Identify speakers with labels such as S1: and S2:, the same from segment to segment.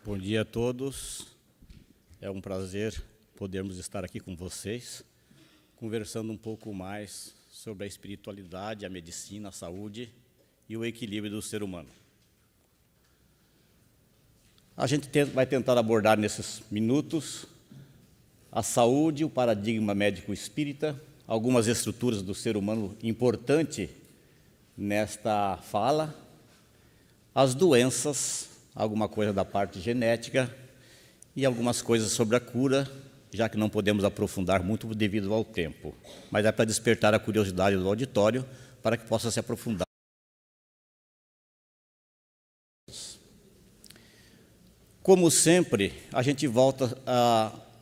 S1: Bom dia a todos. É um prazer podermos estar aqui com vocês, conversando um pouco mais sobre a espiritualidade, a medicina, a saúde e o equilíbrio do ser humano. A gente vai tentar abordar nesses minutos a saúde, o paradigma médico-espírita, algumas estruturas do ser humano importante nesta fala, as doenças, alguma coisa da parte genética e algumas coisas sobre a cura, já que não podemos aprofundar muito devido ao tempo. Mas é para despertar a curiosidade do auditório para que possa se aprofundar. Como sempre, a gente volta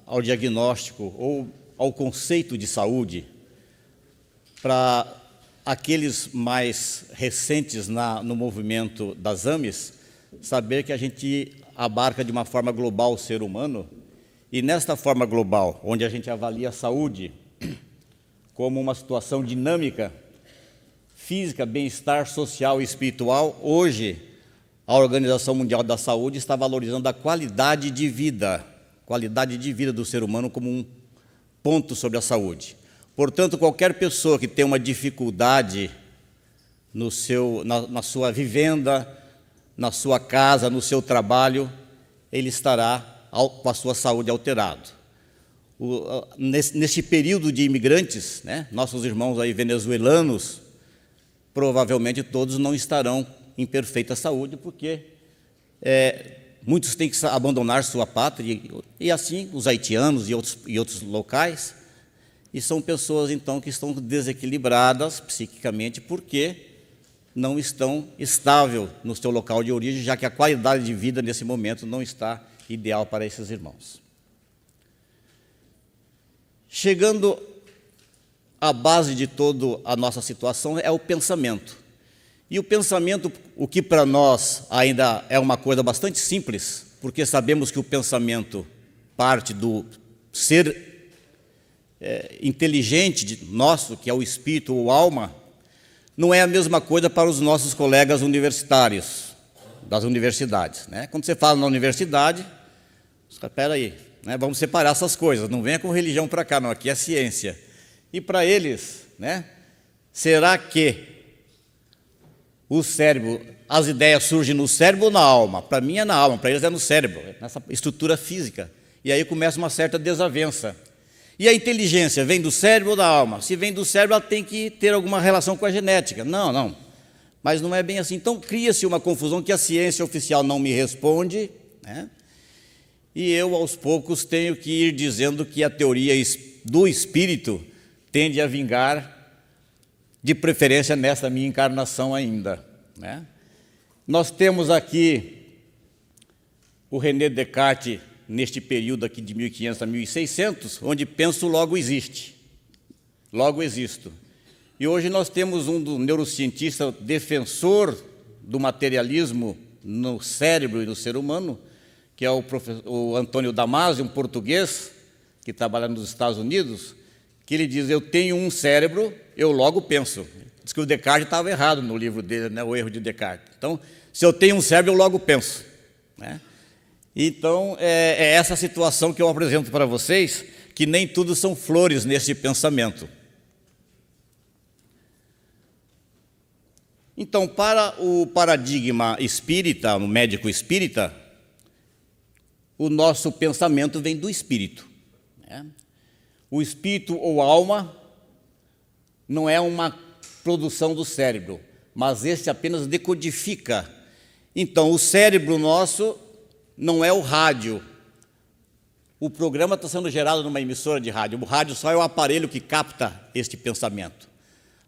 S1: ao diagnóstico ou ao conceito de saúde para aqueles mais recentes no movimento das AMES, saber que a gente abarca de uma forma global o ser humano, e nesta forma global, onde a gente avalia a saúde como uma situação dinâmica, física, bem-estar social e espiritual, hoje a Organização Mundial da Saúde está valorizando a qualidade de vida do ser humano como um ponto sobre a saúde. Portanto, qualquer pessoa que tem uma dificuldade na sua vivenda, na sua casa, no seu trabalho, ele estará com a sua saúde alterada. Neste período de imigrantes, nossos irmãos aí venezuelanos, provavelmente todos não estarão em perfeita saúde, porque muitos têm que abandonar sua pátria, e assim os haitianos e outros locais, e são pessoas, então, que estão desequilibradas psiquicamente, porque não estão estáveis no seu local de origem, já que a qualidade de vida, nesse momento, não está ideal para esses irmãos. Chegando à base de toda a nossa situação é o pensamento. E o pensamento, o que para nós ainda é uma coisa bastante simples, porque sabemos que o pensamento parte do ser inteligente nosso, que é o espírito ou alma, não é a mesma coisa para os nossos colegas universitários, das universidades. Quando você fala na universidade, espera aí, vamos separar essas coisas, não venha com religião para cá, não, aqui é ciência. E para eles, será que o cérebro, as ideias surgem no cérebro ou na alma? Para mim é na alma, para eles é no cérebro, nessa estrutura física. E aí começa uma certa desavença. E a inteligência vem do cérebro ou da alma? Se vem do cérebro, ela tem que ter alguma relação com a genética. Não. Mas não é bem assim. Então, cria-se uma confusão que a ciência oficial não me responde, e eu, aos poucos, tenho que ir dizendo que a teoria do espírito tende a vingar, de preferência nessa minha encarnação ainda. Nós temos aqui o René Descartes, neste período aqui de 1500 a 1600, onde penso, logo existe. Logo existo. E hoje nós temos um neurocientista defensor do materialismo no cérebro e no ser humano, que é o Antônio Damasio, um português, que trabalha nos Estados Unidos, que ele diz: eu tenho um cérebro, eu logo penso. Diz que o Descartes estava errado no livro dele, o erro de Descartes. Então, se eu tenho um cérebro, eu logo penso. Então, é essa situação que eu apresento para vocês, que nem tudo são flores nesse pensamento. Então, para o paradigma espírita, o médico espírita, o nosso pensamento vem do espírito. O espírito ou alma não é uma produção do cérebro, mas esse apenas decodifica. Então, o cérebro nosso não é o rádio. O programa está sendo gerado numa emissora de rádio. O rádio só é o aparelho que capta este pensamento.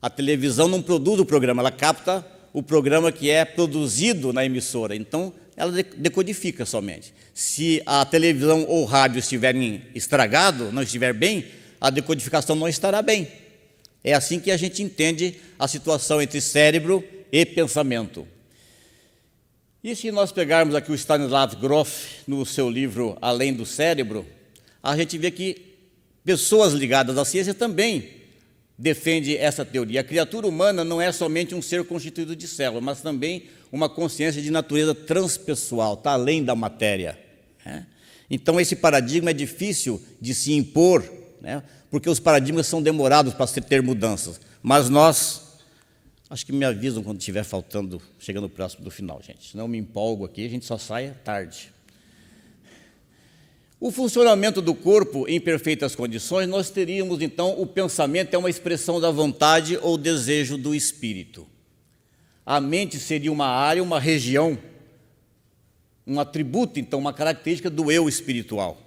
S1: A televisão não produz o programa, ela capta o programa que é produzido na emissora. Então, ela decodifica somente. Se a televisão ou o rádio estiverem estragado, não estiver bem, a decodificação não estará bem. É assim que a gente entende a situação entre cérebro e pensamento. E se nós pegarmos aqui o Stanislav Grof, no seu livro Além do Cérebro, a gente vê que pessoas ligadas à ciência também defendem essa teoria. A criatura humana não é somente um ser constituído de células, mas também uma consciência de natureza transpessoal, está além da matéria. né? Então, esse paradigma é difícil de se impor, né? Porque os paradigmas são demorados para ter mudanças. Mas nós, acho que me avisam quando estiver faltando, chegando próximo do final, gente. Senão eu me empolgo aqui, a gente só sai tarde. O funcionamento do corpo em perfeitas condições, nós teríamos, então, o pensamento é uma expressão da vontade ou desejo do espírito. A mente seria uma área, uma região, um atributo, então, uma característica do eu espiritual.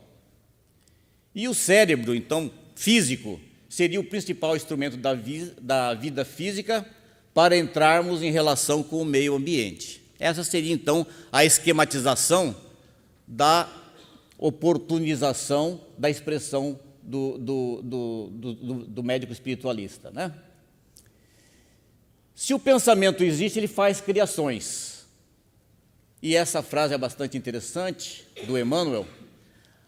S1: E o cérebro, então, físico, seria o principal instrumento da vida física para entrarmos em relação com o meio ambiente. Essa seria, então, a esquematização da oportunização da expressão do médico espiritualista, né? Se o pensamento existe, ele faz criações. E essa frase é bastante interessante, do Emmanuel.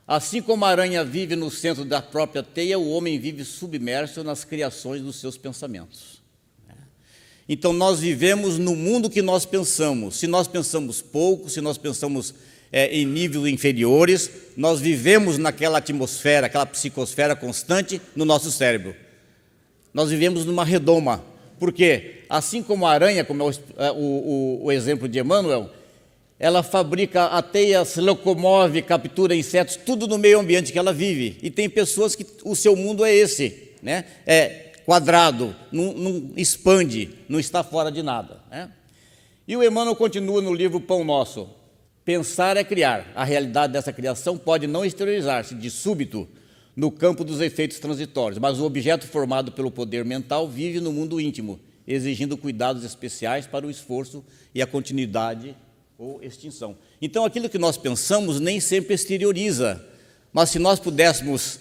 S1: Assim como a aranha vive no centro da própria teia, o homem vive submerso nas criações dos seus pensamentos. Então, nós vivemos no mundo que nós pensamos. Se nós pensamos pouco, se nós pensamos em níveis inferiores, nós vivemos naquela atmosfera, aquela psicosfera constante no nosso cérebro. Nós vivemos numa redoma, porque assim como a aranha, como é o exemplo de Emmanuel, ela fabrica a teia, se locomove, captura insetos, tudo no meio ambiente que ela vive. E tem pessoas que o seu mundo é esse, né? É quadrado, não expande, não está fora de nada, né? E o Emmanuel continua no livro Pão Nosso. Pensar é criar. A realidade dessa criação pode não exteriorizar-se de súbito no campo dos efeitos transitórios, mas o objeto formado pelo poder mental vive no mundo íntimo, exigindo cuidados especiais para o esforço e a continuidade ou extinção. Então, aquilo que nós pensamos nem sempre exterioriza, mas se nós pudéssemos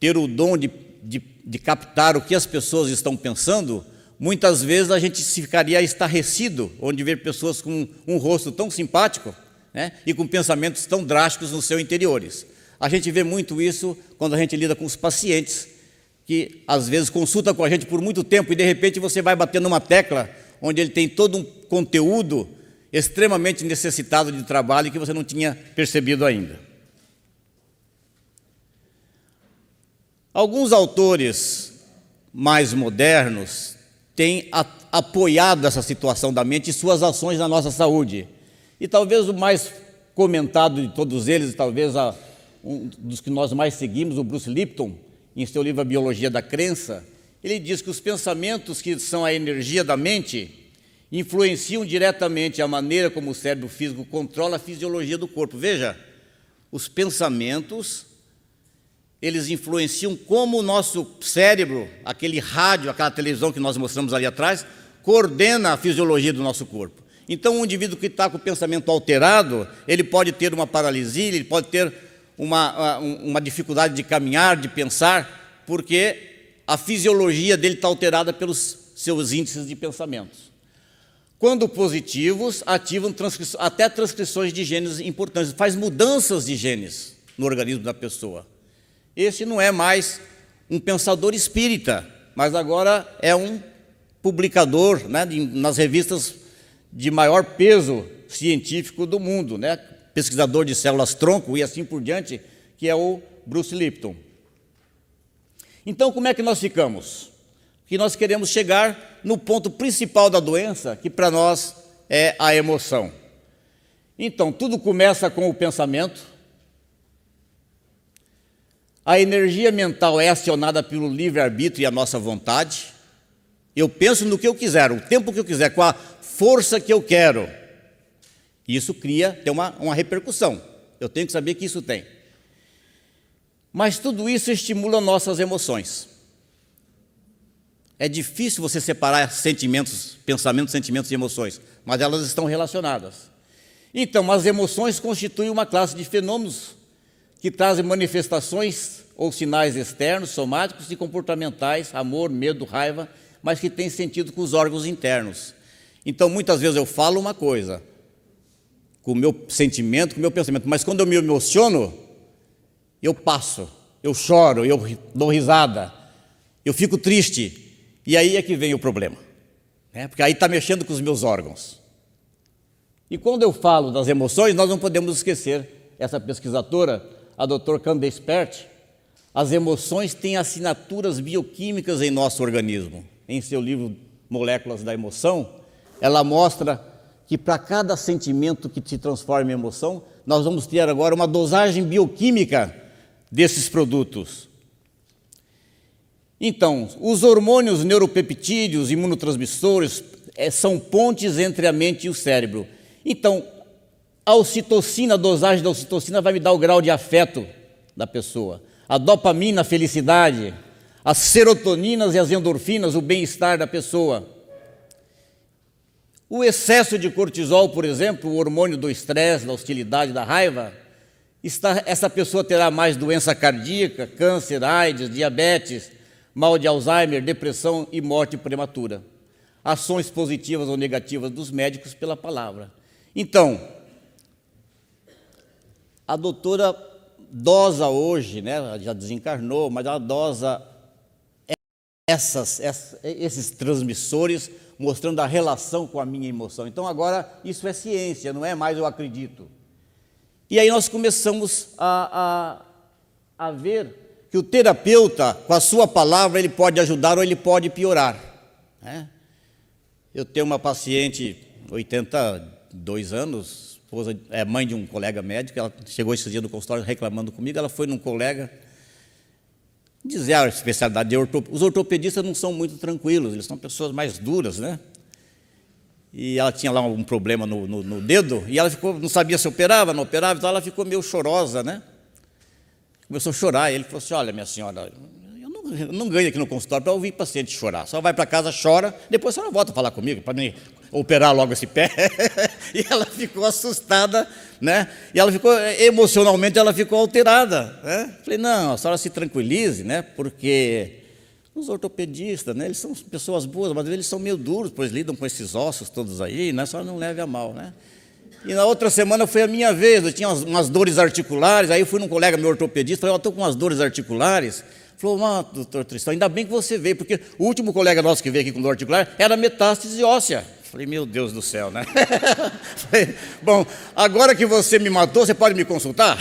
S1: ter o dom de captar o que as pessoas estão pensando, muitas vezes a gente se ficaria estarrecido, onde ver pessoas com um rosto tão simpático, né, e com pensamentos tão drásticos nos seus interiores. A gente vê muito isso quando a gente lida com os pacientes, que às vezes consulta com a gente por muito tempo e de repente você vai bater numa tecla onde ele tem todo um conteúdo extremamente necessitado de trabalho que você não tinha percebido ainda. Alguns autores mais modernos têm apoiado essa situação da mente e suas ações na nossa saúde. E talvez o mais comentado de todos eles, talvez um dos que nós mais seguimos, o Bruce Lipton, em seu livro A Biologia da Crença, ele diz que os pensamentos, que são a energia da mente, influenciam diretamente a maneira como o cérebro físico controla a fisiologia do corpo. Veja, os pensamentos, eles influenciam como o nosso cérebro, aquele rádio, aquela televisão que nós mostramos ali atrás, coordena a fisiologia do nosso corpo. Então, um indivíduo que está com o pensamento alterado, ele pode ter uma paralisia, ele pode ter uma dificuldade de caminhar, de pensar, porque a fisiologia dele está alterada pelos seus índices de pensamentos. Quando positivos, ativam até transcrições de genes importantes, faz mudanças de genes no organismo da pessoa. Esse não é mais um pensador espírita, mas agora é um publicador, né, nas revistas de maior peso científico do mundo, né, pesquisador de células-tronco e assim por diante, que é o Bruce Lipton. Então, como é que nós ficamos? Que nós queremos chegar no ponto principal da doença, que para nós é a emoção. Então, tudo começa com o pensamento. A energia mental é acionada pelo livre-arbítrio e a nossa vontade. Eu penso no que eu quiser, o tempo que eu quiser, com a força que eu quero. Isso tem uma repercussão. Eu tenho que saber que isso tem. Mas tudo isso estimula nossas emoções. É difícil você separar pensamentos, sentimentos e emoções, mas elas estão relacionadas. Então, as emoções constituem uma classe de fenômenos que trazem manifestações ou sinais externos, somáticos e comportamentais, amor, medo, raiva, mas que têm sentido com os órgãos internos. Então, muitas vezes eu falo uma coisa, com o meu sentimento, com o meu pensamento, mas quando eu me emociono, eu passo, eu choro, eu dou risada, eu fico triste, e aí é que vem o problema, né? Porque aí está mexendo com os meus órgãos. E quando eu falo das emoções, nós não podemos esquecer essa pesquisadora, a doutora Candace Pert, as emoções têm assinaturas bioquímicas em nosso organismo. Em seu livro Moléculas da Emoção, ela mostra que para cada sentimento que se transforma em emoção, nós vamos ter agora uma dosagem bioquímica desses produtos. Então, os hormônios neuropeptídeos, imunotransmissores, são pontes entre a mente e o cérebro. Então, a ocitocina, a dosagem da ocitocina vai me dar o grau de afeto da pessoa. A dopamina, a felicidade. As serotoninas e as endorfinas, o bem-estar da pessoa. O excesso de cortisol, por exemplo, o hormônio do estresse, da hostilidade, da raiva, essa pessoa terá mais doença cardíaca, câncer, AIDS, diabetes, mal de Alzheimer, depressão e morte prematura. Ações positivas ou negativas dos médicos pela palavra. Então, a doutora dosa hoje, né, já desencarnou, mas ela dosa esses transmissores, mostrando a relação com a minha emoção. Então, agora, isso é ciência, não é mais eu acredito. E aí nós começamos a ver que o terapeuta, com a sua palavra, ele pode ajudar ou ele pode piorar, né? Eu tenho uma paciente, 82 anos, esposa, mãe de um colega médico, ela chegou esse dia no consultório reclamando comigo, ela foi num colega dizer a especialidade de ortopedia. Os ortopedistas não são muito tranquilos, eles são pessoas mais duras, né? E ela tinha lá um problema no dedo, e ela ficou, não sabia se operava, não operava, então ela ficou meio chorosa, né? Começou a chorar, e ele falou assim, olha, minha senhora, eu não ganho aqui no consultório para ouvir paciente chorar, só vai para casa, chora, depois a senhora volta a falar comigo, para me operar logo esse pé. E ela ficou assustada, né? E ela ficou, emocionalmente, ela ficou alterada, né? Falei, não, a senhora se tranquilize, né? Porque os ortopedistas, né? Eles são pessoas boas, mas eles são meio duros, pois lidam com esses ossos todos aí, né? A senhora não leve a mal, né? E na outra semana foi a minha vez, eu tinha umas dores articulares, aí eu fui num colega meu ortopedista, falei, eu estou com umas dores articulares. Falou, doutor Tristão, ainda bem que você veio, porque o último colega nosso que veio aqui com dor articular era metástase óssea. Falei, meu Deus do céu, né? Falei, bom, agora que você me matou, você pode me consultar?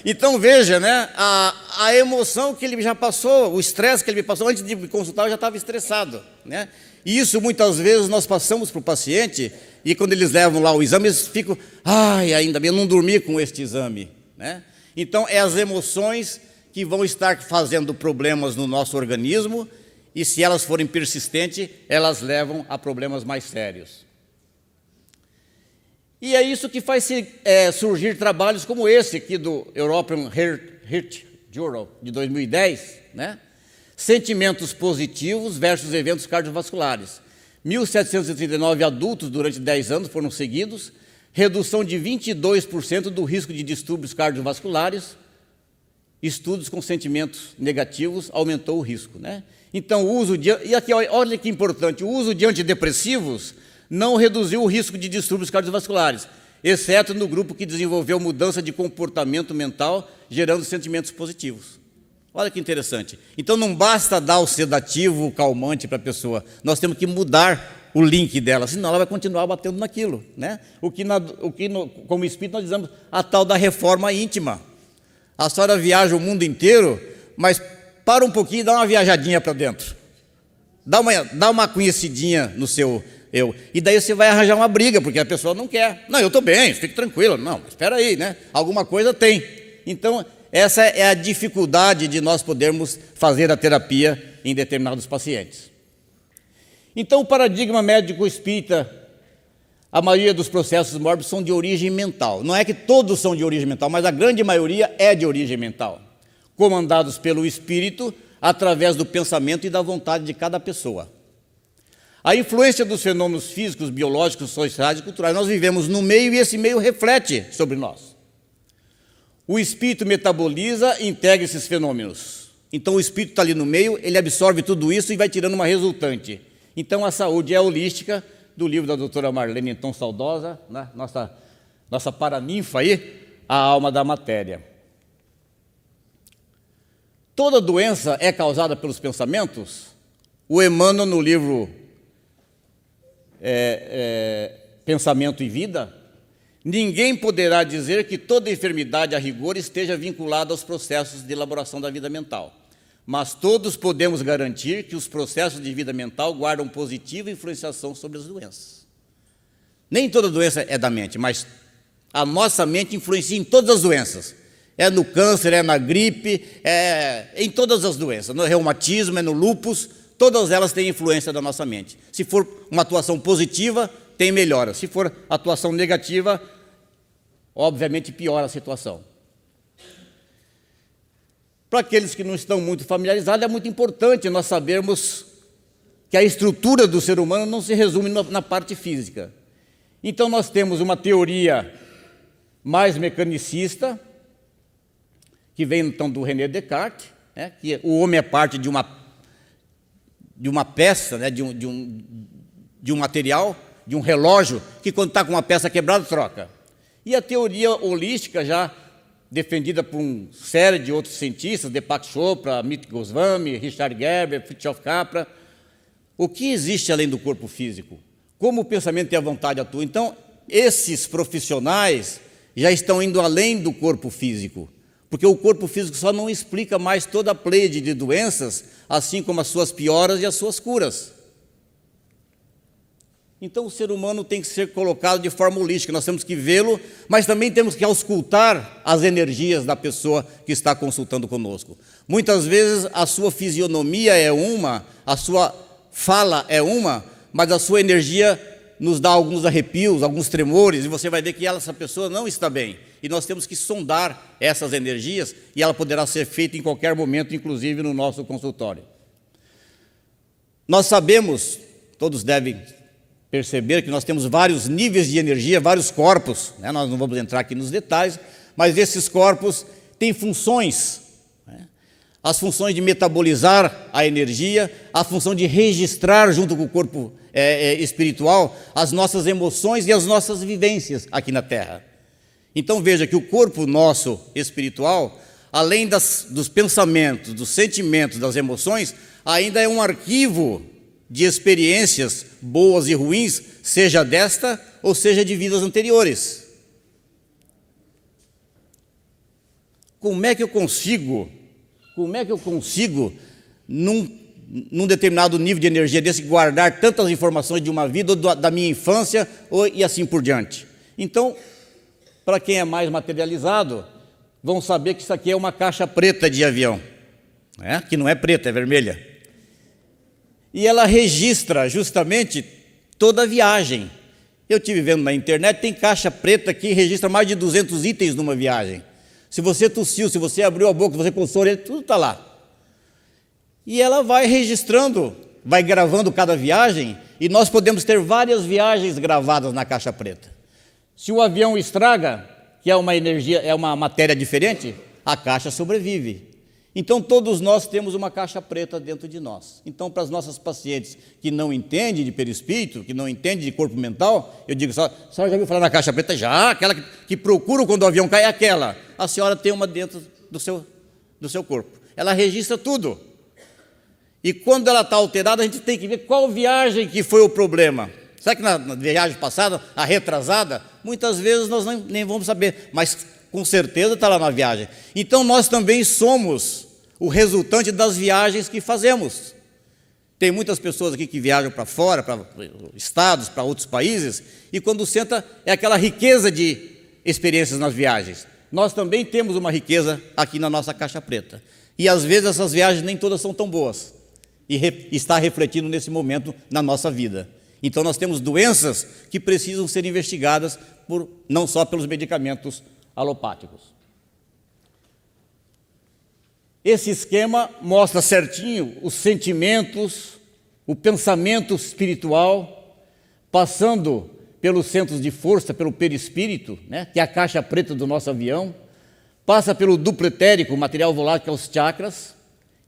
S1: Então veja, né? A emoção que ele já passou, o estresse que ele me passou, antes de me consultar eu já estava estressado, né? E isso muitas vezes nós passamos para o paciente, e quando eles levam lá o exame, eles ficam, ai, ainda bem, eu não dormi com este exame, né? Então, é as emoções que vão estar fazendo problemas no nosso organismo, e se elas forem persistentes, elas levam a problemas mais sérios. E é isso que faz surgir trabalhos como esse aqui do European Heart Journal, de 2010, né? Sentimentos positivos versus eventos cardiovasculares. 1.739 adultos durante 10 anos foram seguidos, redução de 22% do risco de distúrbios cardiovasculares. Estudos com sentimentos negativos aumentou o risco, né? Então, o uso de... E aqui, olha que importante, o uso de antidepressivos não reduziu o risco de distúrbios cardiovasculares, exceto no grupo que desenvolveu mudança de comportamento mental, gerando sentimentos positivos. Olha que interessante. Então, não basta dar o sedativo, o calmante para a pessoa, nós temos que mudar o link dela, senão ela vai continuar batendo naquilo, né? Como espírito, nós dizemos a tal da reforma íntima. A senhora viaja o mundo inteiro, mas para um pouquinho e dá uma viajadinha para dentro. Dá uma conhecidinha no seu eu. E daí você vai arranjar uma briga, porque a pessoa não quer. Não, eu estou bem, fique tranquilo. Não, espera aí, né? Alguma coisa tem. Então, essa é a dificuldade de nós podermos fazer a terapia em determinados pacientes. Então, o paradigma médico espírita, a maioria dos processos mórbidos são de origem mental. Não é que todos são de origem mental, mas a grande maioria é de origem mental, comandados pelo espírito através do pensamento e da vontade de cada pessoa. A influência dos fenômenos físicos, biológicos, sociais e culturais, nós vivemos no meio e esse meio reflete sobre nós. O espírito metaboliza e integra esses fenômenos. Então o espírito está ali no meio, ele absorve tudo isso e vai tirando uma resultante. Então a saúde é holística, do livro da doutora Marlene, então saudosa, né? nossa paraninfa aí, a alma da matéria. Toda doença é causada pelos pensamentos? O Emmanuel, no livro Pensamento e Vida, Ninguém poderá dizer que toda enfermidade, a rigor, esteja vinculada aos processos de elaboração da vida mental. Mas todos podemos garantir que os processos de vida mental guardam positiva influenciação sobre as doenças. Nem toda doença é da mente, mas a nossa mente influencia em todas as doenças. É no câncer, é na gripe, é em todas as doenças. No reumatismo, é no lúpus, todas elas têm influência da nossa mente. Se for uma atuação positiva, tem melhora. Se for atuação negativa, obviamente piora a situação. Para aqueles que não estão muito familiarizados, é muito importante nós sabermos que a estrutura do ser humano não se resume na parte física. Então, nós temos uma teoria mais mecanicista, que vem então do René Descartes, né, que o homem é parte de uma peça, né, de um material, de um relógio, que quando está com uma peça quebrada, troca. E a teoria holística, já defendida por uma série de outros cientistas, Deepak Chopra, Amit Goswami, Richard Gerber, Fritjof Capra, o que existe além do corpo físico? Como o pensamento e a vontade atuam? Então, esses profissionais já estão indo além do corpo físico, porque o corpo físico só não explica mais toda a pleiade de doenças, assim como as suas pioras e as suas curas. Então, o ser humano tem que ser colocado de forma holística, nós temos que vê-lo, mas também temos que auscultar as energias da pessoa que está consultando conosco. Muitas vezes a sua fisionomia é uma, a sua fala é uma, mas a sua energia nos dá alguns arrepios, alguns tremores, e você vai ver que essa pessoa não está bem. E nós temos que sondar essas energias, e ela poderá ser feita em qualquer momento, inclusive no nosso consultório. Nós sabemos, todos devem perceber que nós temos vários níveis de energia, vários corpos, né? Nós não vamos entrar aqui nos detalhes, mas esses corpos têm funções, né? As funções de metabolizar a energia, a função de registrar junto com o corpo espiritual as nossas emoções e as nossas vivências aqui na Terra. Então veja que o corpo nosso espiritual, além dos pensamentos, dos sentimentos, das emoções, ainda é um arquivo de experiências boas e ruins, seja desta ou seja de vidas anteriores. Como é que eu consigo, num determinado nível de energia desse, guardar tantas informações de uma vida, ou da minha infância, e assim por diante? Então, para quem é mais materializado, vão saber que isso aqui é uma caixa preta de avião, né? Que não é preta, é vermelha. E ela registra justamente toda a viagem. Eu estive vendo na internet, tem caixa preta que registra mais de 200 itens numa viagem. Se você tossiu, se você abriu a boca, se você coçou a orelha, tudo está lá. E ela vai registrando, vai gravando cada viagem, e nós podemos ter várias viagens gravadas na caixa preta. Se o avião estraga, que é uma energia, é uma matéria diferente, a caixa sobrevive. Então, todos nós temos uma caixa preta dentro de nós. Então, para as nossas pacientes que não entendem de perispírito, que não entendem de corpo mental, eu digo, a senhora já ouviu falar na caixa preta? Já, aquela que procura quando o avião cai, é aquela. A senhora tem uma dentro do seu corpo. Ela registra tudo. E quando ela está alterada, a gente tem que ver qual viagem que foi o problema. Será que na viagem passada, a retrasada, muitas vezes nós nem vamos saber, mas com certeza está lá na viagem. Então, nós também somos o resultante das viagens que fazemos. Tem muitas pessoas aqui que viajam para fora, para estados, para outros países, e quando senta, é aquela riqueza de experiências nas viagens. Nós também temos uma riqueza aqui na nossa caixa preta. E às vezes essas viagens nem todas são tão boas, e está refletindo nesse momento na nossa vida. Então, nós temos doenças que precisam ser investigadas não só pelos medicamentos alopáticos. Esse esquema mostra certinho os sentimentos, o pensamento espiritual, passando pelos centros de força, pelo perispírito, né, que é a caixa preta do nosso avião, passa pelo duplo etérico, o material volátil, que é os chakras,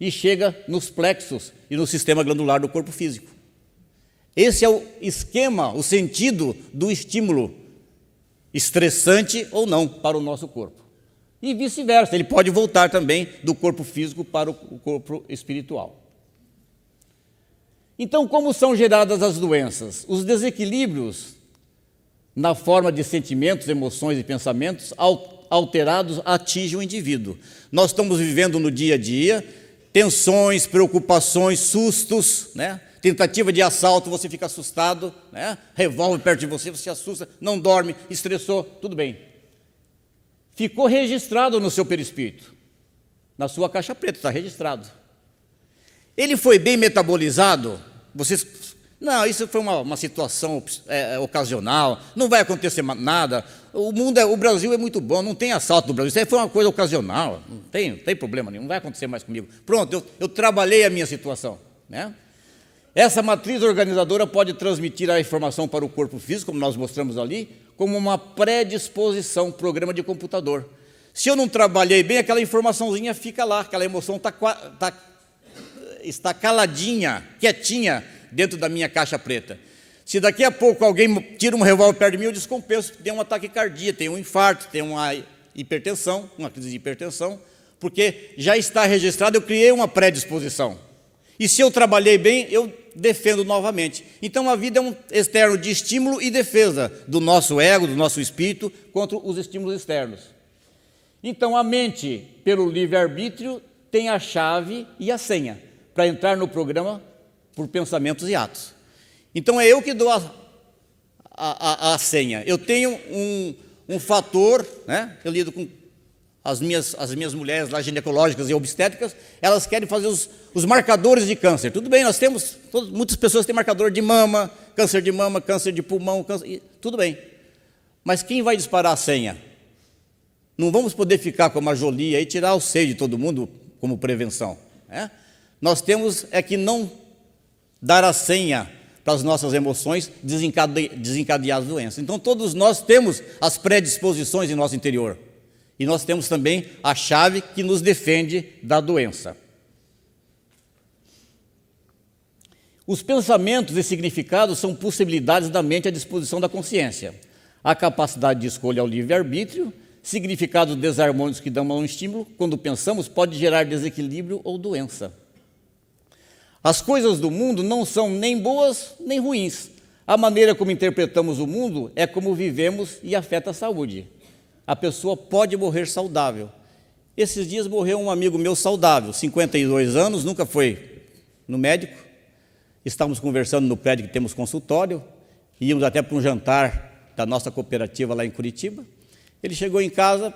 S1: e chega nos plexos e no sistema glandular do corpo físico. Esse é o esquema, o sentido do estímulo, estressante ou não, para o nosso corpo. E vice-versa, ele pode voltar também do corpo físico para o corpo espiritual. Então, como são geradas as doenças? Os desequilíbrios na forma de sentimentos, emoções e pensamentos alterados, atinge o indivíduo. Nós estamos vivendo no dia a dia tensões, preocupações, sustos, né? Tentativa de assalto, você fica assustado, né? Revólver perto de você, você assusta, não dorme, estressou, tudo bem. Ficou registrado no seu perispírito, na sua caixa preta, está registrado. Ele foi bem metabolizado? Não, isso foi uma situação ocasional, não vai acontecer nada. O Brasil é muito bom, não tem assalto no Brasil, isso aí foi uma coisa ocasional, não tem problema nenhum, não vai acontecer mais comigo. Pronto, eu trabalhei a minha situação, né? Essa matriz organizadora pode transmitir a informação para o corpo físico, como nós mostramos ali, como uma predisposição, programa de computador. Se eu não trabalhei bem, aquela informaçãozinha fica lá, aquela emoção está caladinha, quietinha, dentro da minha caixa preta. Se daqui a pouco alguém tira um revólver perto de mim, eu descompenso, tem um ataque cardíaco, tem um infarto, tem uma hipertensão, uma crise de hipertensão, porque já está registrado, eu criei uma predisposição. E se eu trabalhei bem, eu defendo novamente. Então a vida é um externo de estímulo e defesa do nosso ego, do nosso espírito, contra os estímulos externos. Então a mente, pelo livre-arbítrio, tem a chave e a senha para entrar no programa por pensamentos e atos. Então é eu que dou a senha. Eu tenho um fator, né? Eu lido com as minhas mulheres lá, ginecológicas e obstétricas, elas querem fazer os marcadores de câncer. Tudo bem, nós temos, muitas pessoas têm marcador de mama, câncer de pulmão, tudo bem. Mas quem vai disparar a senha? Não vamos poder ficar com a Jolie e tirar o seio de todo mundo como prevenção, né? Nós temos que não dar a senha para as nossas emoções, desencadear as doenças. Então todos nós temos as predisposições em nosso interior. E nós temos também a chave que nos defende da doença. Os pensamentos e significados são possibilidades da mente à disposição da consciência. A capacidade de escolha ao livre-arbítrio, significados desarmônicos que dão a um estímulo, quando pensamos, pode gerar desequilíbrio ou doença. As coisas do mundo não são nem boas nem ruins. A maneira como interpretamos o mundo é como vivemos e afeta a saúde. A pessoa pode morrer saudável. Esses dias morreu um amigo meu saudável, 52 anos, nunca foi no médico. Estávamos conversando no prédio que temos consultório, íamos até para um jantar da nossa cooperativa lá em Curitiba. Ele chegou em casa,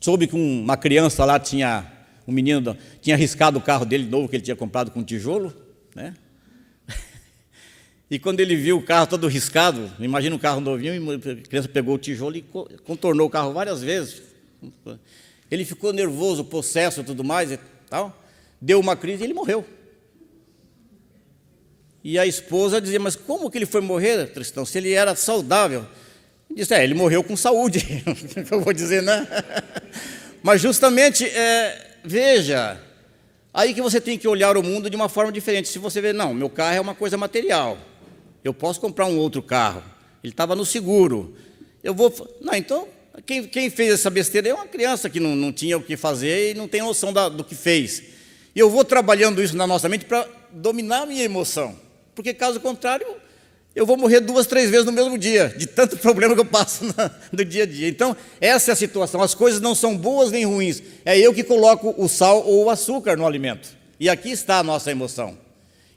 S1: soube que uma criança lá um menino tinha riscado o carro dele novo, que ele tinha comprado com tijolo, né? E quando ele viu o carro todo riscado, imagina um carro novinho, a criança pegou o tijolo e contornou o carro várias vezes. Ele ficou nervoso, possesso e tudo mais e tal, deu uma crise e ele morreu. E a esposa dizia, mas como que ele foi morrer, Tristão, se ele era saudável? Ele disse, ele morreu com saúde, eu vou dizer, né? Mas justamente, veja, aí que você tem que olhar o mundo de uma forma diferente. Se você vê, não, meu carro é uma coisa material, eu posso comprar um outro carro, ele estava no seguro, não, então, quem fez essa besteira é uma criança que não tinha o que fazer e não tem noção do que fez. E eu vou trabalhando isso na nossa mente para dominar a minha emoção, porque caso contrário, eu vou morrer 2, 3 vezes no mesmo dia, de tanto problema que eu passo no dia a dia. Então, essa é a situação, as coisas não são boas nem ruins, é eu que coloco o sal ou o açúcar no alimento, e aqui está a nossa emoção.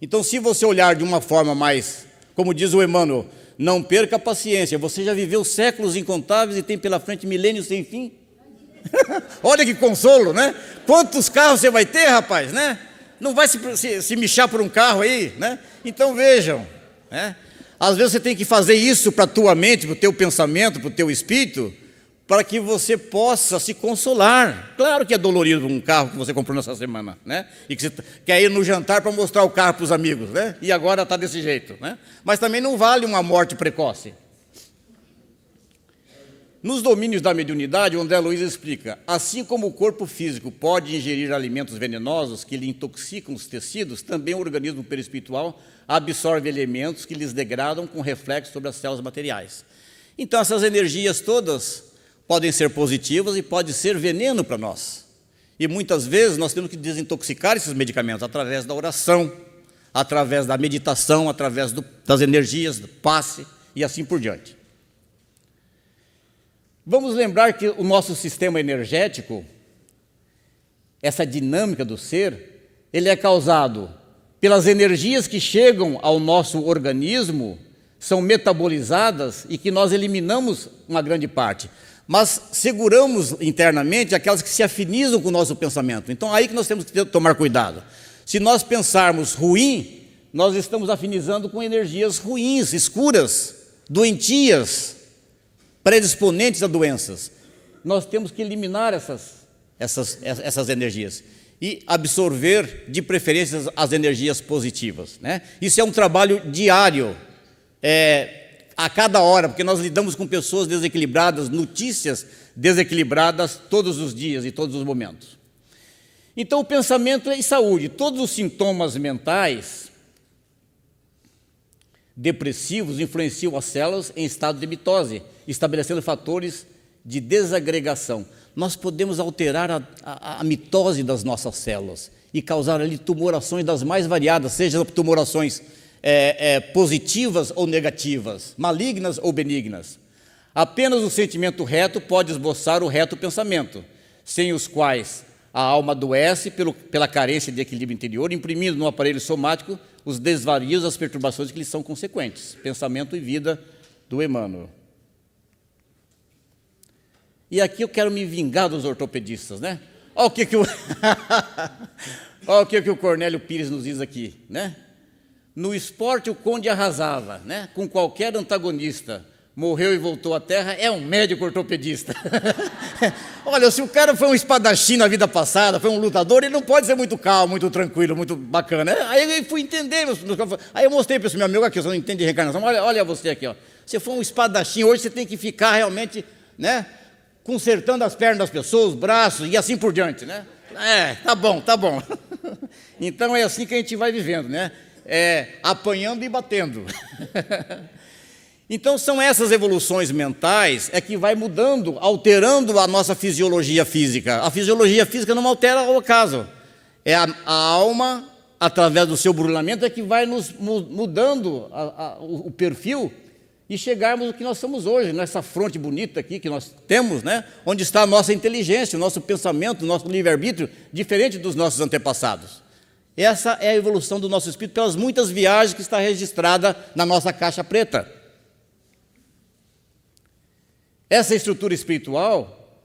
S1: Então, se você olhar de uma forma mais, como diz o Emmanuel, não perca a paciência, você já viveu séculos incontáveis e tem pela frente milênios sem fim. Olha que consolo, né? Quantos carros você vai ter, rapaz, né? Não vai se mexer por um carro aí, né? Então vejam, né? Às vezes você tem que fazer isso para a tua mente, para o teu pensamento, para o teu espírito, para que você possa se consolar. Claro que é dolorido um carro que você comprou nessa semana, né? E que você quer ir no jantar para mostrar o carro para os amigos, né? E agora está desse jeito, né? Mas também não vale uma morte precoce. Nos domínios da mediunidade, o André Luiz explica, assim como o corpo físico pode ingerir alimentos venenosos que lhe intoxicam os tecidos, também o organismo perispiritual absorve elementos que lhes degradam com reflexo sobre as células materiais. Então, essas energias todas podem ser positivas e podem ser veneno para nós. E muitas vezes nós temos que desintoxicar esses medicamentos através da oração, através da meditação, através das energias, do passe e assim por diante. Vamos lembrar que o nosso sistema energético, essa dinâmica do ser, ele é causado pelas energias que chegam ao nosso organismo, são metabolizadas e que nós eliminamos uma grande parte, mas seguramos internamente aquelas que se afinizam com o nosso pensamento. Então, aí que nós temos que tomar cuidado. Se nós pensarmos ruim, nós estamos afinizando com energias ruins, escuras, doentias, predisponentes a doenças. Nós temos que eliminar essas energias e absorver, de preferência, as energias positivas, né? Isso é um trabalho diário, a cada hora, porque nós lidamos com pessoas desequilibradas, notícias desequilibradas todos os dias e todos os momentos. Então, o pensamento é saúde. Todos os sintomas mentais depressivos influenciam as células em estado de mitose, estabelecendo fatores de desagregação. Nós podemos alterar a mitose das nossas células e causar ali tumorações das mais variadas, sejam tumorações positivas ou negativas, malignas ou benignas. Apenas o sentimento reto pode esboçar o reto pensamento, sem os quais a alma adoece pela carência de equilíbrio interior, imprimindo no aparelho somático os desvarios, as perturbações que lhes são consequentes. Pensamento e vida, do Emmanuel. E aqui eu quero me vingar dos ortopedistas, né? Olha o que olha o que o Cornélio Pires nos diz aqui, né? No esporte o conde arrasava, né? Com qualquer antagonista. Morreu e voltou à terra, é um médico ortopedista. Olha, se o cara foi um espadachim na vida passada, foi um lutador, ele não pode ser muito calmo, muito tranquilo, muito bacana. Aí eu fui entender, aí eu mostrei para esse meu amigo aqui, você não entende de reencarnação, olha você aqui, ó. Você foi um espadachim, hoje você tem que ficar realmente, né, consertando as pernas das pessoas, os braços e assim por diante, né? Tá bom, tá bom. Então é assim que a gente vai vivendo, né? Apanhando e batendo. Então são essas evoluções mentais que vai mudando, alterando a nossa fisiologia física. A fisiologia física não altera ao acaso. É a alma, através do seu burilamento, que vai nos mudando o perfil e chegarmos ao que nós somos hoje, nessa fronte bonita aqui que nós temos, né? Onde está a nossa inteligência, o nosso pensamento, o nosso livre-arbítrio, diferente dos nossos antepassados. Essa é a evolução do nosso espírito pelas muitas viagens que está registrada na nossa caixa preta. Essa estrutura espiritual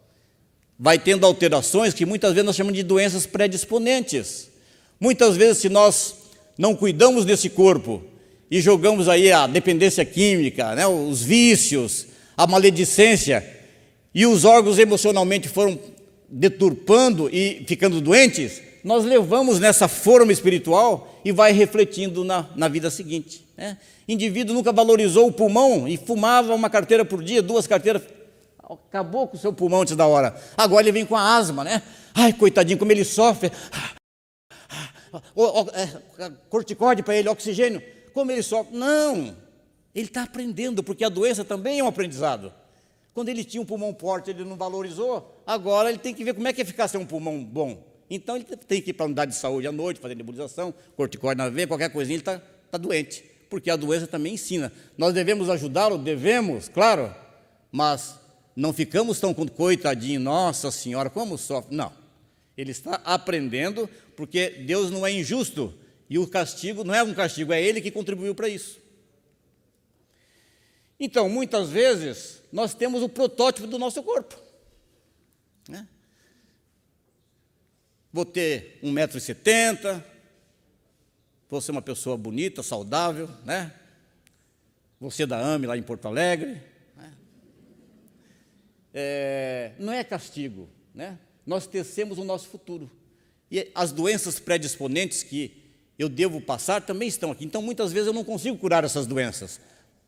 S1: vai tendo alterações que muitas vezes nós chamamos de doenças predisponentes. Muitas vezes, se nós não cuidamos desse corpo e jogamos aí a dependência química, né, os vícios, a maledicência, e os órgãos emocionalmente foram deturpando e ficando doentes, nós levamos nessa forma espiritual e vai refletindo na vida seguinte, né? Indivíduo nunca valorizou o pulmão e fumava uma carteira por dia, 2 carteiras, acabou com o seu pulmão antes da hora. Agora ele vem com a asma, né? Ai, coitadinho, como ele sofre. Corticóide para ele, oxigênio, como ele sofre. Não, ele está aprendendo, porque a doença também é um aprendizado. Quando ele tinha um pulmão forte, ele não valorizou, agora ele tem que ver como é que é ficar sem um pulmão bom. Então ele tem que ir para a unidade de saúde à noite, fazer nebulização, corticóide na veia, qualquer coisinha, ele está doente. Porque a doença também ensina. Nós devemos ajudá-lo? Devemos, claro, mas não ficamos tão coitadinho, nossa senhora, como sofre. Não, ele está aprendendo, porque Deus não é injusto, e o castigo não é um castigo, é Ele que contribuiu para isso. Então, muitas vezes, nós temos o protótipo do nosso corpo, né? Vou ter 1,70 m, vou ser uma pessoa bonita, saudável, né? Vou ser da AME lá em Porto Alegre, né? Não é castigo, né? Nós tecemos o nosso futuro. E as doenças predisponentes que eu devo passar também estão aqui. Então, muitas vezes eu não consigo curar essas doenças,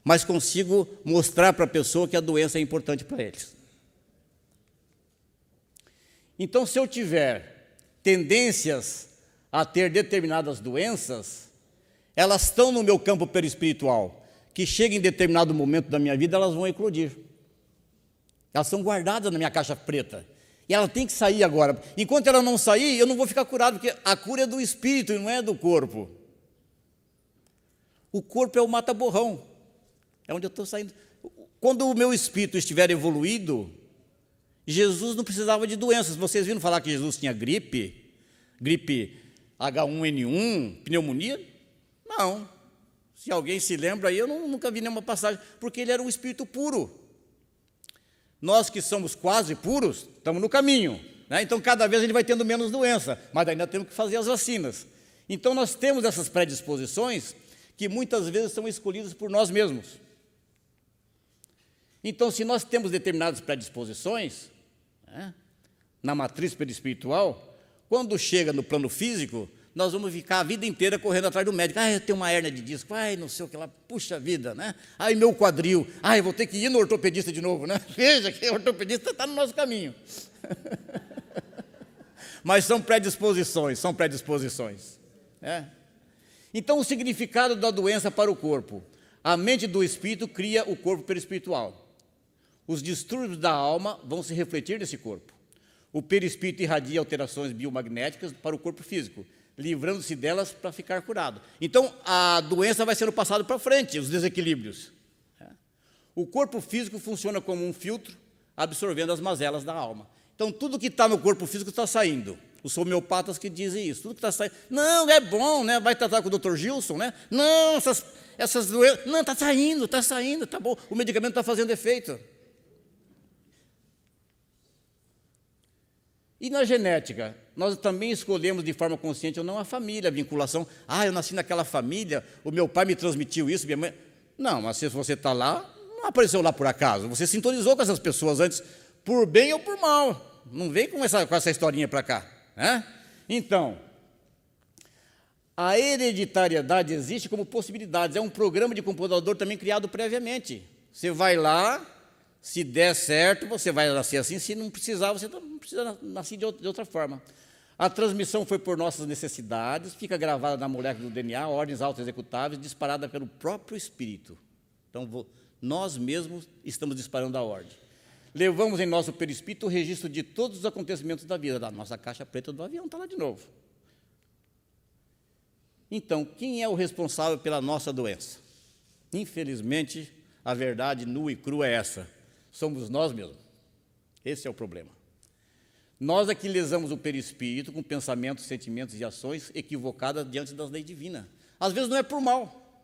S1: mas consigo mostrar para a pessoa que a doença é importante para eles. Então, se eu tiver tendências a ter determinadas doenças, elas estão no meu campo perispiritual, que chega em determinado momento da minha vida, elas vão eclodir. Elas são guardadas na minha caixa preta, e ela tem que sair agora. Enquanto ela não sair, eu não vou ficar curado, porque a cura é do espírito e não é do corpo. O corpo é o mata-borrão, É onde eu estou saindo. Quando o meu espírito estiver evoluído, Jesus não precisava de doenças. Vocês viram falar que Jesus tinha gripe H1N1, pneumonia? Não. Se alguém se lembra aí, eu nunca vi nenhuma passagem, porque ele era um espírito puro. Nós que somos quase puros, estamos no caminho, né? Então cada vez ele vai tendo menos doença, mas ainda temos que fazer as vacinas. Então nós temos essas predisposições que muitas vezes são escolhidas por nós mesmos. Então, se nós temos determinadas predisposições, né, na matriz perispiritual, quando chega no plano físico, nós vamos ficar a vida inteira correndo atrás do médico. Eu tenho uma hérnia de disco, não sei o que lá, puxa vida, né? Meu quadril, eu vou ter que ir no ortopedista de novo, né? Veja que o ortopedista está no nosso caminho. Mas são predisposições, né? Então, o significado da doença para o corpo. A mente do espírito cria o corpo perispiritual. Os distúrbios da alma vão se refletir nesse corpo. O perispírito irradia alterações biomagnéticas para o corpo físico, livrando-se delas para ficar curado. Então, a doença vai sendo passada para frente, os desequilíbrios. O corpo físico funciona como um filtro, absorvendo as mazelas da alma. Então, tudo que está no corpo físico está saindo. Os homeopatas que dizem isso, tudo que está saindo. Não, é bom, né? Vai tratar com o Dr. Gilson, né? Não, essas doenças. Não, está saindo, está bom. O medicamento está fazendo efeito. E na genética, nós também escolhemos de forma consciente ou não a família, a vinculação. Eu nasci naquela família, o meu pai me transmitiu isso, minha mãe. Não, mas se você está lá, não apareceu lá por acaso. Você sintonizou com essas pessoas antes, por bem ou por mal. Não vem com essa historinha para cá, né? Então, a hereditariedade existe como possibilidade. É um programa de computador também criado previamente. Você vai lá. Se der certo, você vai nascer assim. Se não precisar, você não precisa nascer de outra forma. A transmissão foi por nossas necessidades, fica gravada na molécula do DNA, ordens auto-executáveis, disparada pelo próprio espírito. Então, nós mesmos estamos disparando a ordem. Levamos em nosso perispírito o registro de todos os acontecimentos da vida. Da nossa caixa preta do avião está lá de novo. Então, quem é o responsável pela nossa doença? Infelizmente, a verdade nua e crua é essa. Somos nós mesmos. Esse é o problema. Nós é que lesamos o perispírito com pensamentos, sentimentos e ações equivocadas diante das leis divinas. Às vezes não é por mal,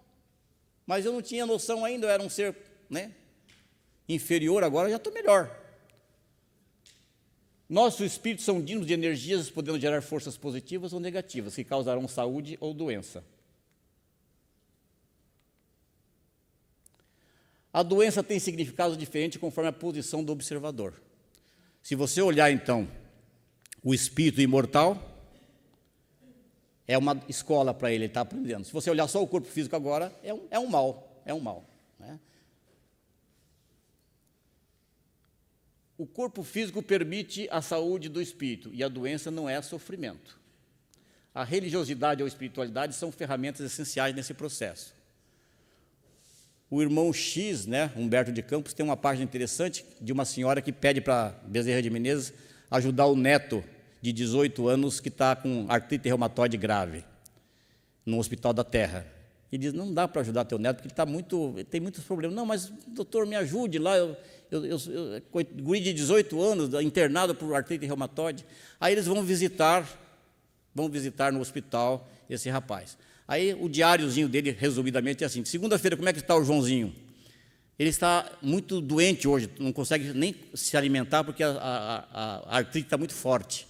S1: mas eu não tinha noção ainda, eu era um ser, né, inferior, agora já estou melhor. Nossos espíritos são dinos de energias podendo gerar forças positivas ou negativas, que causarão saúde ou doença. A doença tem significado diferente conforme a posição do observador. Se você olhar, então, o espírito imortal, é uma escola para ele está aprendendo. Se você olhar só o corpo físico agora, é um mal, né? O corpo físico permite a saúde do espírito, e a doença não é sofrimento. A religiosidade ou a espiritualidade são ferramentas essenciais nesse processo. O irmão X, né, Humberto de Campos, tem uma página interessante de uma senhora que pede para Bezerra de Menezes ajudar o neto de 18 anos que está com artrite reumatoide grave no Hospital da Terra. E diz, não dá para ajudar teu neto, porque ele tem muitos problemas. Não, mas, doutor, me ajude lá, guri de 18 anos, internado por artrite reumatoide. Aí eles vão visitar no hospital esse rapaz. Aí o diáriozinho dele, resumidamente, é assim: segunda-feira, como é que está o Joãozinho? Ele está muito doente hoje, não consegue nem se alimentar porque a artrite está muito forte.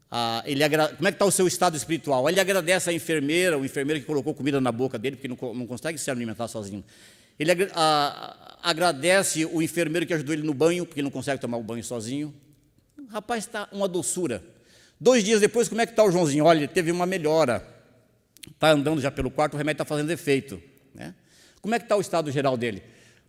S1: Como é que está o seu estado espiritual? Ele agradece à enfermeira, o enfermeiro que colocou comida na boca dele, porque não consegue se alimentar sozinho. Ele agradece o enfermeiro que ajudou ele no banho, porque ele não consegue tomar o banho sozinho. O rapaz está uma doçura. 2 dias depois, como é que está o Joãozinho? Olha, ele teve uma melhora. Está andando já pelo quarto, o remédio está fazendo efeito, né? Como é que está o estado geral dele?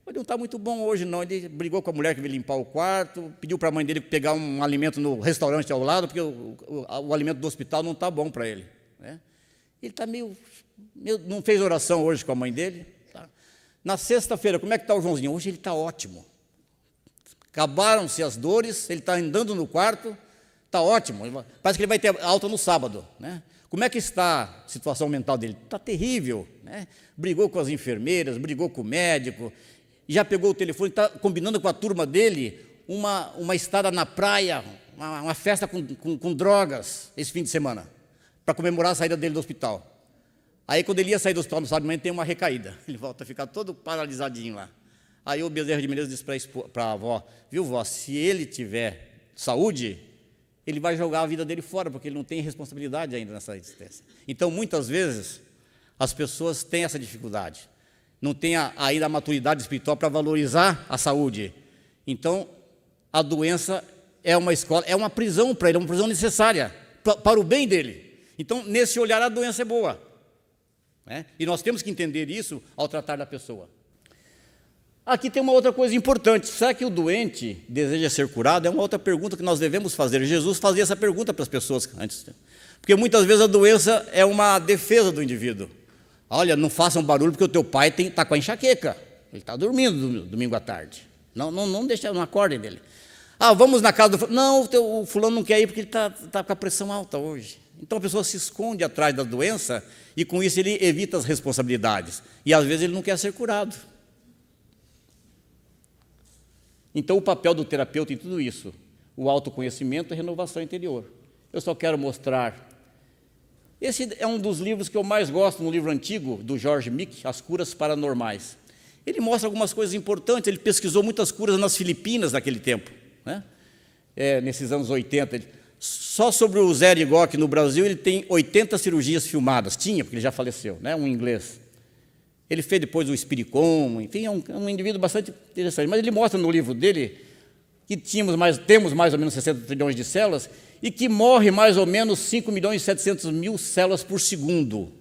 S1: Ele não está muito bom hoje, não. Ele brigou com a mulher que veio limpar o quarto, pediu para a mãe dele pegar um alimento no restaurante ao lado, porque o alimento do hospital não está bom para ele, né? Ele está meio... Não fez oração hoje com a mãe dele. Tá. Na sexta-feira, como é que está o Joãozinho? Hoje ele está ótimo. Acabaram-se as dores, ele está andando no quarto, está ótimo. Parece que ele vai ter alta no sábado, né? Como é que está a situação mental dele? Está terrível, né? Brigou com as enfermeiras, brigou com o médico, já pegou o telefone, está combinando com a turma dele uma estada na praia, uma festa com drogas esse fim de semana, para comemorar a saída dele do hospital. Aí, quando ele ia sair do hospital no sábado de manhã, tem uma recaída. Ele volta a ficar todo paralisadinho lá. Aí o Bezerra de Menezes disse para a avó: viu, vó, se ele tiver saúde, ele vai jogar a vida dele fora, porque ele não tem responsabilidade ainda nessa existência. Então, muitas vezes, as pessoas têm essa dificuldade, não têm ainda a maturidade espiritual para valorizar a saúde. Então, a doença é uma escola, é uma prisão para ele, é uma prisão necessária para o bem dele. Então, nesse olhar, a doença é boa, né? E nós temos que entender isso ao tratar da pessoa. Aqui tem uma outra coisa importante: será que o doente deseja ser curado? É uma outra pergunta que nós devemos fazer. Jesus fazia essa pergunta para as pessoas antes, porque muitas vezes a doença é uma defesa do indivíduo. Olha, não façam barulho porque o teu pai está com a enxaqueca, ele está dormindo domingo à tarde, não deixa, não acordem dele. Vamos na casa do fulano. Não, o fulano não quer ir porque ele está com a pressão alta hoje. Então a pessoa se esconde atrás da doença e com isso ele evita as responsabilidades, e às vezes ele não quer ser curado. Então, o papel do terapeuta em tudo isso, o autoconhecimento e a renovação interior. Eu só quero mostrar. Esse é um dos livros que eu mais gosto, um livro antigo, do George Mick, As Curas Paranormais. Ele mostra algumas coisas importantes. Ele pesquisou muitas curas nas Filipinas naquele tempo, né? Nesses anos 80. Só sobre o Zé Rigoc no Brasil, ele tem 80 cirurgias filmadas. Tinha, porque ele já faleceu, né? Um inglês. Ele fez depois o Espiricom, enfim, é um indivíduo bastante interessante. Mas ele mostra no livro dele que temos mais ou menos 60 trilhões de células e que morre mais ou menos 5.700.000 células por segundo.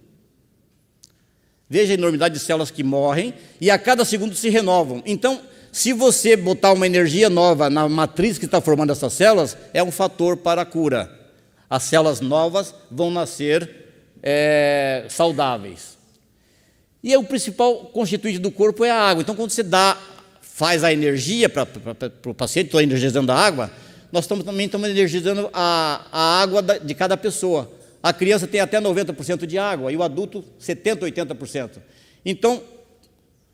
S1: Veja a enormidade de células que morrem e a cada segundo se renovam. Então, se você botar uma energia nova na matriz que está formando essas células, é um fator para a cura. As células novas vão nascer saudáveis. E o principal constituinte do corpo é a água. Então, quando você faz a energia para o paciente, estou energizando a água, nós também estamos energizando a água de cada pessoa. A criança tem até 90% de água e o adulto 70%, 80%. Então,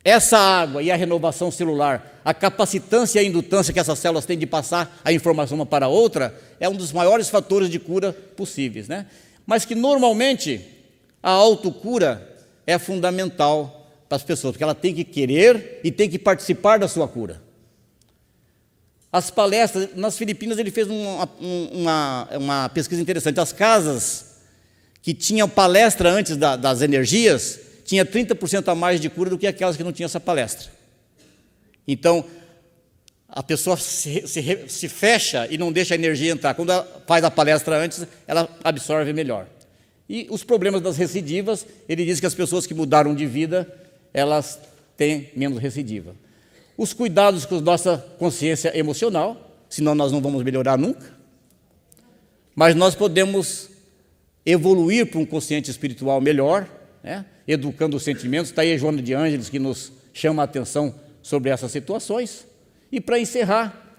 S1: essa água e a renovação celular, a capacitância e a indutância que essas células têm de passar a informação uma para a outra, é um dos maiores fatores de cura possíveis, né? Mas que, normalmente, a autocura é fundamental para as pessoas, porque ela tem que querer e tem que participar da sua cura. As palestras, nas Filipinas ele fez uma pesquisa interessante. As casas que tinham palestra antes das energias, tinha 30% a mais de cura do que aquelas que não tinham essa palestra. Então, a pessoa se fecha e não deixa a energia entrar. Quando ela faz a palestra antes, ela absorve melhor. E os problemas das recidivas, ele diz que as pessoas que mudaram de vida, elas têm menos recidiva. Os cuidados com a nossa consciência emocional, senão nós não vamos melhorar nunca. Mas nós podemos evoluir para um consciente espiritual melhor, né? Educando os sentimentos. Está aí a Joana de Ângeles, que nos chama a atenção sobre essas situações. E para encerrar,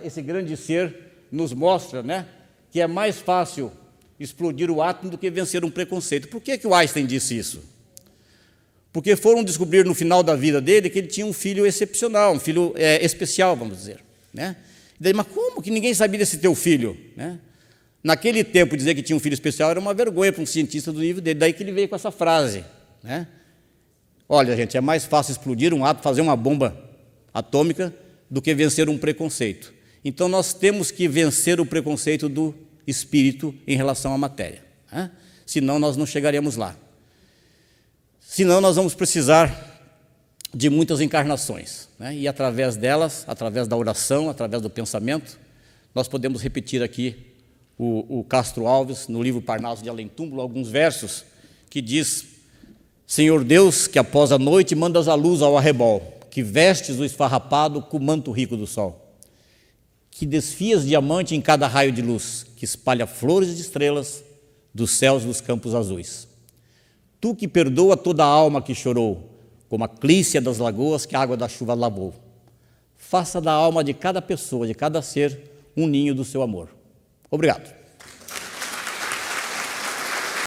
S1: esse grande ser nos mostra, né, que é mais fácil explodir o átomo do que vencer um preconceito. Por que o Einstein disse isso? Porque foram descobrir no final da vida dele que ele tinha um filho excepcional, um filho especial, vamos dizer, né? E daí, mas como que ninguém sabia desse teu filho, né? Naquele tempo, dizer que tinha um filho especial era uma vergonha para um cientista do nível dele. Daí que ele veio com essa frase, né? Olha, gente, é mais fácil explodir um átomo, fazer uma bomba atômica, do que vencer um preconceito. Então, nós temos que vencer o preconceito do espírito em relação à matéria, né? Senão nós não chegaremos lá. Senão nós vamos precisar de muitas encarnações, né? E através delas, através da oração, através do pensamento, nós podemos repetir aqui o Castro Alves, no livro Parnaso de Além Túmulo, alguns versos que diz: Senhor Deus, que após a noite mandas a luz ao arrebol, que vestes o esfarrapado com o manto rico do sol, que desfias diamante em cada raio de luz, que espalha flores de estrelas dos céus dos campos azuis. Tu que perdoa toda a alma que chorou, como a clícia das lagoas que a água da chuva lavou. Faça da alma de cada pessoa, de cada ser, um ninho do seu amor. Obrigado.